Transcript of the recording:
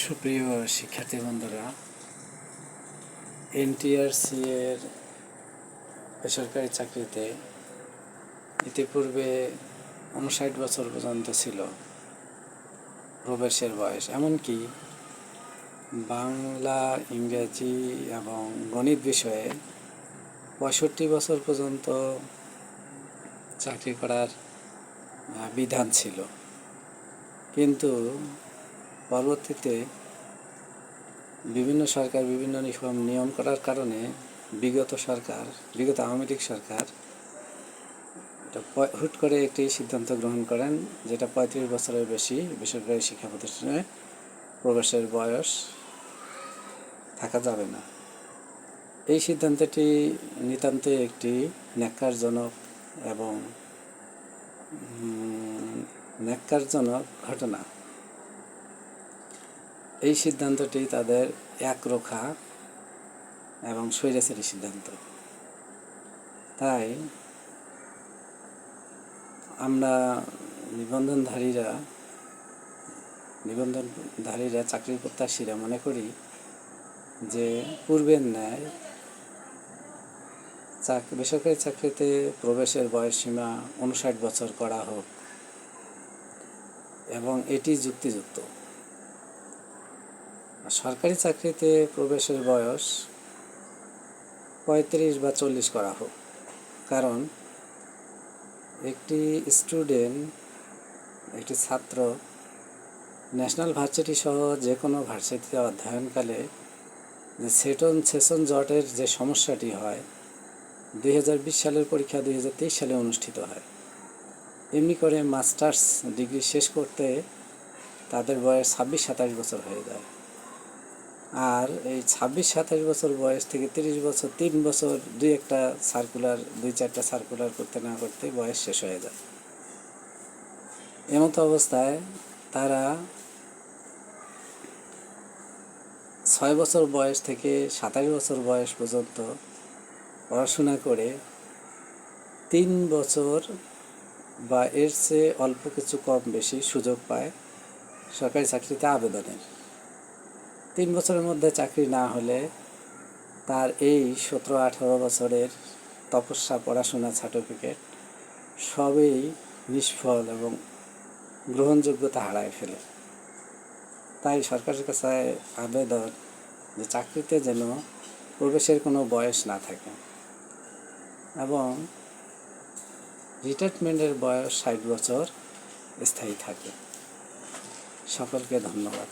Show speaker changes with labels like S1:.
S1: সুপ্রিয় শিক্ষার্থী বন্ধুরা, এনটিআরসি এর বেসরকারি চাকরিতে ইতিপূর্বে ৫৯ বছর পর্যন্ত ছিল প্রবেশের বয়স। এমনকি বাংলা, ইংরেজি এবং গণিত বিষয়ে ৬৫ বছর পর্যন্ত চাকরি করার বিধান ছিল। কিন্তু পরবর্তীতে বিভিন্ন সরকার বিভিন্ন নিয়ম করার কারণে বিগত আওয়ামী লীগ সরকার হুট করে একটি সিদ্ধান্ত গ্রহণ করেন, যেটা ৩৫ বছরের বেশি বেসরকারি শিক্ষা প্রতিষ্ঠানে প্রবেশের বয়স থাকা যাবে না। এই সিদ্ধান্তটি নিতান্তই একটি ন্যাক্কারজনক ঘটনা। এই সিদ্ধান্তটি তাদের একরোখা এবং স্বৈরাচারী সিদ্ধান্ত। তাই আমরা নিবন্ধনধারীরা চাকরি প্রত্যাশীরা মনে করি যে পূর্বের ন্যায় বেসরকারি চাকরিতে প্রবেশের বয়সসীমা ৫৯ বছর করা হোক এবং এটি যুক্তিযুক্ত। সরকারি চাকরিতে প্রবেশের বয়স ৩৫ বা ৪০ করা হোক, কারণ একটি ছাত্র ন্যাশনাল ভার্সিটি সহ যে কোনো ভার্সিটিতে অধ্যয়নকালে যে সেশন জটের যে সমস্যাটি হয়, ২০২০ সালের পরীক্ষা ২০২৩ সালে অনুষ্ঠিত হয়। এমনি করে মাস্টার্স ডিগ্রি শেষ করতে তাদের বয়স ২৬-২৭ বছর হয়ে যায়। আর এই ২৬-২৭ বছর বয়স থেকে ৩০ বছর, ৩ বছর ২-৪টা সার্কুলার করতে না করতে বয়স শেষ হয়ে যায়। এমতো অবস্থায় তারা ৬ বছর বয়স থেকে ২৭ বছর বয়স পর্যন্ত পড়াশোনা করে ৩ বছর বা এর চেয়ে অল্প কিছু কম বেশি সুযোগ পায় সরকারি চাকরিতে আবেদনের। ৩ বছরের মধ্যে চাকরি না হলে তার এই ১৭-১৮ বছরের তপস্যা, পড়াশোনা, সার্টিফিকেট সবই নিষ্ফল এবং গ্রহণযোগ্যতা হারায় ফেলে। তাই সরকারের কাছে আবেদন যে চাকরিতে যেন প্রবেশের কোনো বয়স না থাকে এবং রিটায়ারমেন্টের বয়স ৬০ বছর স্থায়ী থাকে। সকলকে ধন্যবাদ।